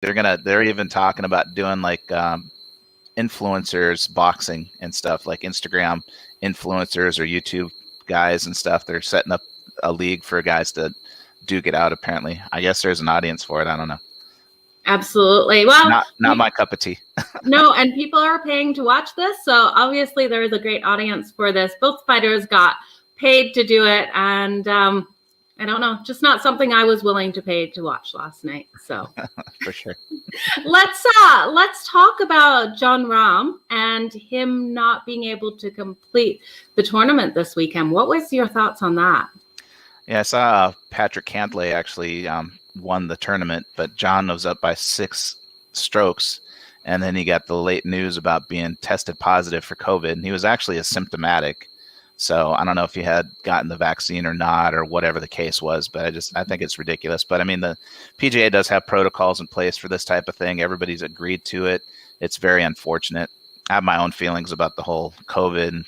they're even talking about doing like influencers boxing and stuff, like Instagram influencers or YouTube guys and stuff. They're setting up a league for guys to duke it out. Apparently, I guess there's an audience for it. I don't know. Absolutely. Well, not my cup of tea. No, and people are paying to watch this, so obviously there is a great audience for this. Both fighters got paid to do it, and I don't know, just not something I was willing to pay to watch last night. So for sure. Let's talk about Jon Rahm and him not being able to complete the tournament this weekend. What was your thoughts on that? Yeah, I saw Patrick Cantlay actually won the tournament, but John was up by 6 strokes, and then he got the late news about being tested positive for COVID, and he was actually asymptomatic. So I don't know if he had gotten the vaccine or not, or whatever the case was, but I think it's ridiculous. But I mean, the PGA does have protocols in place for this type of thing. Everybody's agreed to it. It's very unfortunate. I have my own feelings about the whole COVID and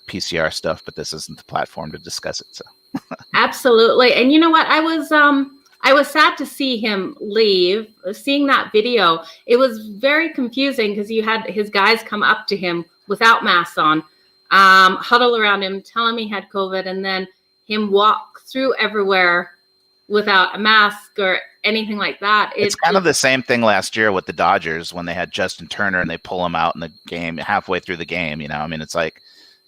PCR stuff, but this isn't the platform to discuss it. So absolutely. And you know what? I was sad to see him leave. Seeing that video, it was very confusing because you had his guys come up to him without masks on, huddle around him, tell him he had COVID, and then him walk through everywhere without a mask or anything like that. It's kind of the same thing last year with the Dodgers when they had Justin Turner and they pull him out in the game halfway through the game. You know, I mean, it's like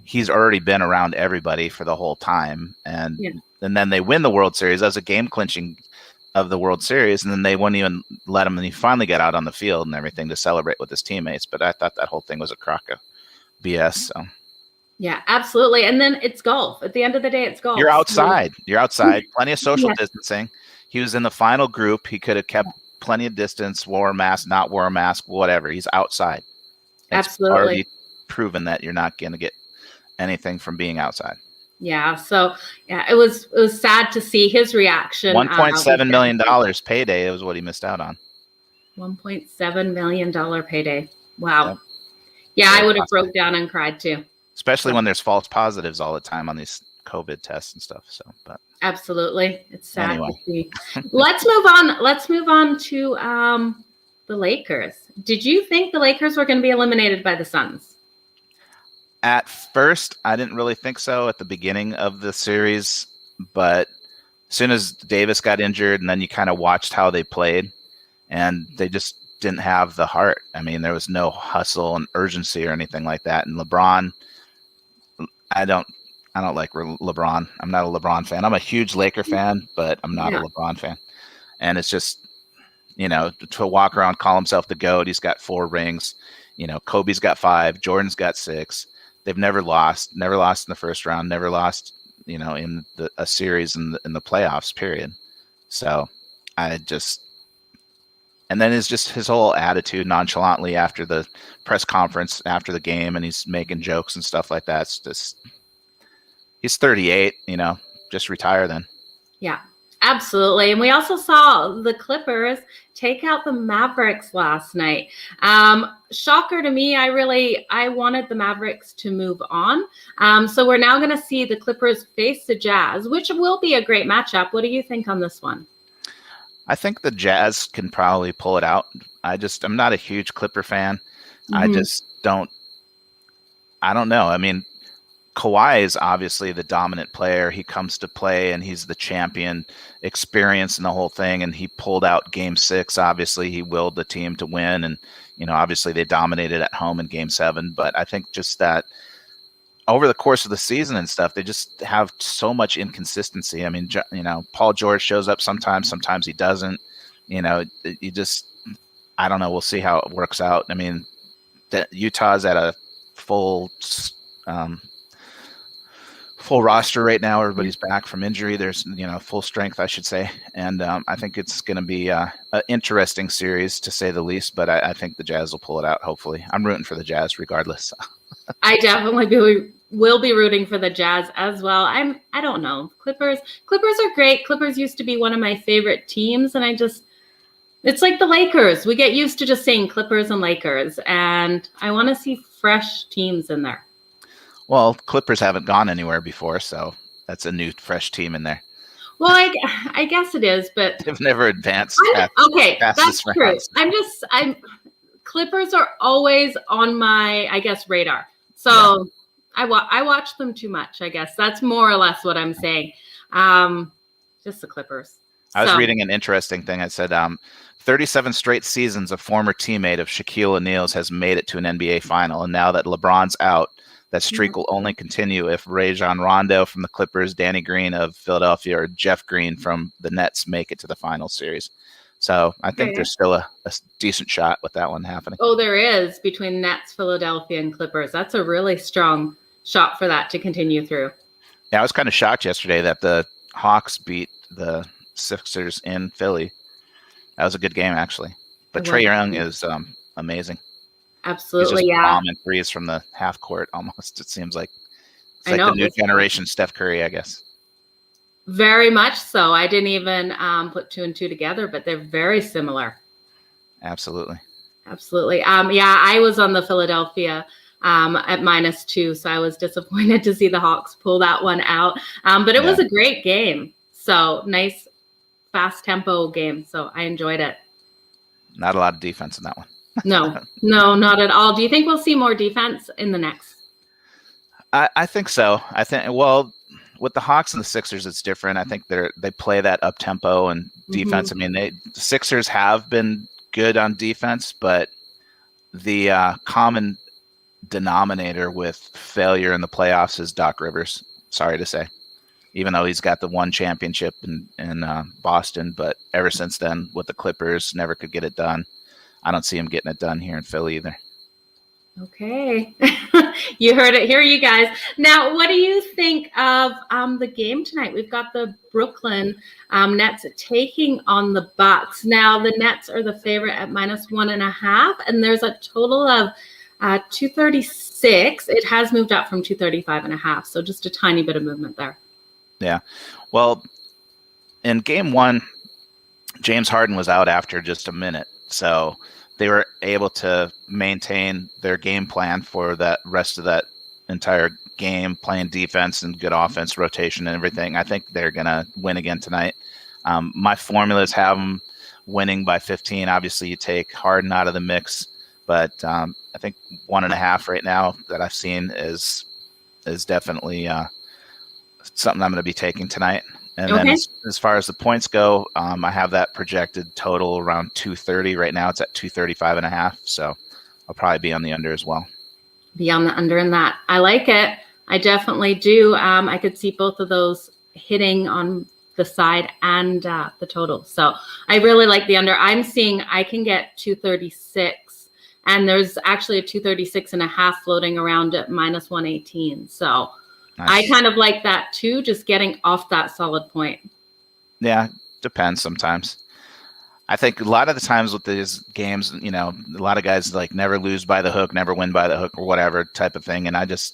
he's already been around everybody for the whole time, and then they win the World Series as a game clinching of the World Series, and then they wouldn't even let him, and he finally got out on the field and everything to celebrate with his teammates. But I thought that whole thing was a crock of BS. So yeah, absolutely. And then it's golf. At the end of the day, it's golf. You're outside. Plenty of social distancing. He was in the final group. He could have kept plenty of distance, wore a mask, not wore a mask, whatever. He's outside. It's absolutely already proven that you're not going to get anything from being outside. Yeah. So yeah, it was sad to see his reaction. $1.7 million payday was what he missed out on. $1.7 million payday. Wow. Yeah, I would have broke down and cried too. Especially when there's false positives all the time on these COVID tests and stuff. So, but absolutely, it's sad to see. Let's move on to the Lakers. Did you think the Lakers were going to be eliminated by the Suns? At first, I didn't really think so at the beginning of the series, but as soon as Davis got injured, and then you kind of watched how they played, and they just didn't have the heart. I mean, there was no hustle and urgency or anything like that. And LeBron, I don't like LeBron. I'm not a LeBron fan. I'm a huge Laker fan, but I'm not a LeBron fan. And it's just, you know, to walk around, call himself the GOAT. He's got 4 rings. You know, Kobe's got 5. Jordan's got 6. They've never lost in the first round, never lost, you know, in a series in the playoffs, period. So and then it's just his whole attitude nonchalantly after the press conference, after the game, and he's making jokes and stuff like that. It's just, he's 38, you know, just retire then. Yeah, absolutely. And we also saw the Clippers take out the Mavericks last night. Shocker to me. I wanted the Mavericks to move on. So we're now going to see the Clippers face the Jazz, which will be a great matchup. What do you think on this one? I think the Jazz can probably pull it out. I'm not a huge Clipper fan. Mm-hmm. I don't know. I mean, Kawhi is obviously the dominant player. He comes to play and he's the champion, experience in the whole thing. And he pulled out Game 6. Obviously, he willed the team to win. And, you know, obviously they dominated at home in Game 7. But I think just that over the course of the season and stuff, they just have so much inconsistency. I mean, you know, Paul George shows up sometimes he doesn't. You know, I don't know. We'll see how it works out. I mean, Utah's at a full roster right now. Everybody's back from injury. There's, you know, full strength, I should say. And I think it's going to be an interesting series, to say the least. But I think the Jazz will pull it out, hopefully. I'm rooting for the Jazz regardless. I definitely will be rooting for the Jazz as well. I don't know. Clippers are great. Clippers used to be one of my favorite teams, and it's like the Lakers. We get used to just saying Clippers and Lakers, and I want to see fresh teams in there. Well, Clippers haven't gone anywhere before, so that's a new, fresh team in there. Well, I guess it is, but They've never advanced okay, past that's this true. round. I'm Clippers are always on my, I guess, radar. So I watch them too much, I guess. That's more or less what I'm saying. Just the Clippers. I was reading an interesting thing. It said 37 straight seasons a former teammate of Shaquille O'Neal's has made it to an NBA final. And now that LeBron's out, that streak will only continue if Rajon Rondo from the Clippers, Danny Green of Philadelphia, or Jeff Green from the Nets make it to the final series. So I think there's still a decent shot with that one happening. Oh, there is, between Nets, Philadelphia, and Clippers. That's a really strong shot for that to continue through. Yeah, I was kind of shocked yesterday that the Hawks beat the Sixers in Philly. That was a good game, actually. But Trae Young is amazing. Absolutely, He's just bombing threes from the half court almost, it seems like. It's like the new generation Steph Curry, I guess. Very much so. I didn't even put 2 and 2 together, but they're very similar. Absolutely. Absolutely. Yeah, I was on the Philadelphia at -2, so I was disappointed to see the Hawks pull that one out. But it was a great game. So nice, fast tempo game. So I enjoyed it. Not a lot of defense in that one. No, not at all. Do you think we'll see more defense in the next? I think so. I think, well, with the Hawks and the Sixers, it's different. I think they play that up tempo and defense. I mean, the Sixers have been good on defense, but the common denominator with failure in the playoffs is Doc Rivers. Sorry to say, even though he's got the one championship in Boston, but ever since then with the Clippers, never could get it done. I don't see him getting it done here in Philly either. Okay. You heard it here, you guys. Now, what do you think of the game tonight? We've got the Brooklyn Nets taking on the Bucks. Now, the Nets are the favorite at -1.5, and there's a total of 236. It has moved up from 235.5, so just a tiny bit of movement there. Yeah. Well, in game one, James Harden was out after just a minute, so they were able to maintain their game plan for that rest of that entire game, playing defense and good offense, rotation and everything. I think they're going to win again tonight. My formulas have them winning by 15. Obviously, you take Harden out of the mix, but I think 1.5 right now that I've seen is definitely something I'm going to be taking tonight. And then as far as the points go, I have that projected total around 230. Right now it's at 235.5. So I'll probably be on the under as well. Be on the under in that. I like it. I definitely do. I could see both of those hitting on the side and the total. So I really like the under. I'm seeing I can get 236. And there's actually a 236.5 floating around at -118. So nice. I kind of like that too, just getting off that solid point. Yeah, depends sometimes. I think a lot of the times with these games, a lot of guys like never lose by the hook, never win by the hook or whatever type of thing. And if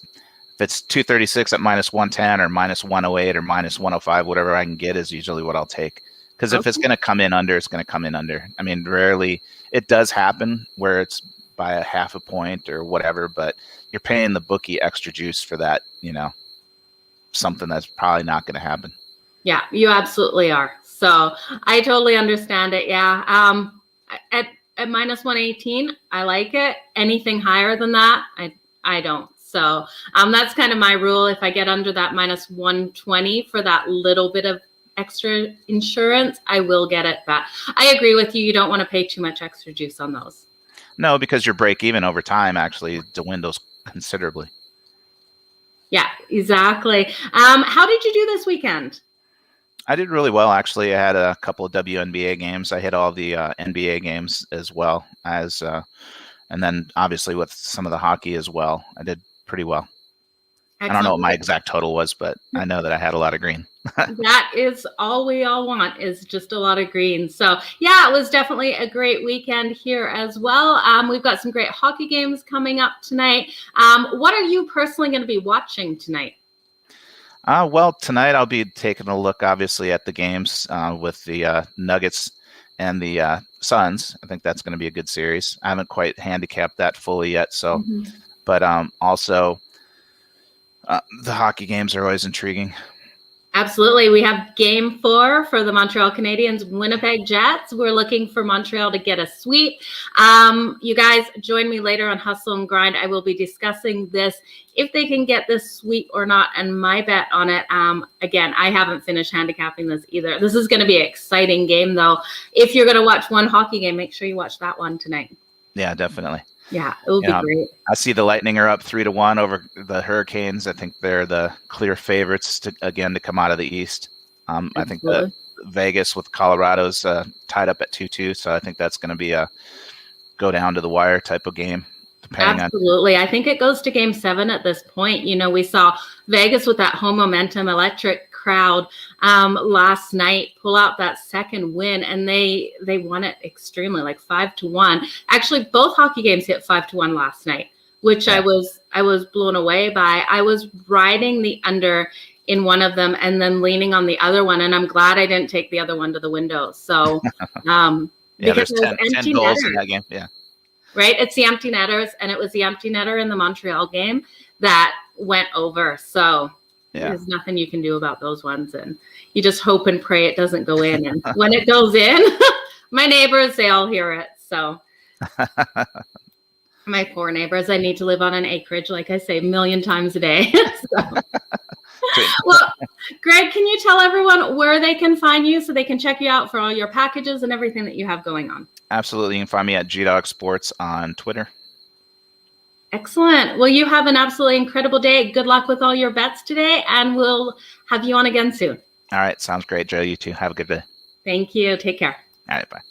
it's 236 at -110 or -108 or -105, whatever I can get is usually what I'll take. Because if it's going to come in under, it's going to come in under. I mean, rarely it does happen where it's by a half a point or whatever, but you're paying the bookie extra juice for that, something that's probably not going to happen. Yeah, you absolutely are. So I totally understand it. Yeah. At -118, I like it. Anything higher than that, I don't. So that's kind of my rule. If I get under that -120 for that little bit of extra insurance, I will get it. But I agree with you. You don't want to pay too much extra juice on those. No, because your break even over time actually dwindles considerably. Yeah, exactly. How did you do this weekend? I did really well, actually. I had a couple of WNBA games. I hit all the NBA games as well as, and then obviously with some of the hockey as well. I did pretty well. Excellent. I don't know what my exact total was, but I know that I had a lot of green. That is all we all want, is just a lot of green. So yeah, it was definitely a great weekend here as well. We've got some great hockey games coming up tonight. What are you personally going to be watching tonight? Well, tonight I'll be taking a look, obviously, at the games with the Nuggets and the Suns. I think that's going to be a good series. I haven't quite handicapped that fully yet. So, but also the hockey games are always intriguing. Absolutely. We have game 4 for the Montreal Canadiens, Winnipeg Jets. We're looking for Montreal to get a sweep. You guys join me later on Hustle and Grind. I will be discussing this, if they can get this sweep or not, and my bet on it. Again, I haven't finished handicapping this either. This is going to be an exciting game, though. If you're going to watch one hockey game, make sure you watch that one tonight. Yeah, definitely. Yeah, it will be great. I see the Lightning are up 3-1 over the Hurricanes. I think they're the clear favorites to come out of the East. I think the Vegas with Colorado's tied up at 2-2, so I think that's going to be a go down to the wire type of game. Absolutely. I think it goes to game 7 at this point. You know, we saw Vegas with that home momentum electric crowd last night pull out that second win, and they won it extremely, like 5-1. Actually, both hockey games hit 5-1 last night, which I was blown away by. I was riding the under in one of them and then leaning on the other one, and I'm glad I didn't take the other one to the window. So because there's 10 goals in that game. Yeah. Right? It's the empty netters, and it was the empty netter in the Montreal game that went over. So there's nothing you can do about those ones, and you just hope and pray it doesn't go in. And when it goes in, my neighbors, they all hear it. So my poor neighbors, I need to live on an acreage, like I say, 1,000,000 times a day. Well, Greg, can you tell everyone where they can find you so they can check you out for all your packages and everything that you have going on? Absolutely. You can find me at GDog Sports on Twitter. Excellent. Well, you have an absolutely incredible day. Good luck with all your bets today, and we'll have you on again soon. All right. Sounds great, Joe. You too. Have a good day. Thank you. Take care. All right. Bye.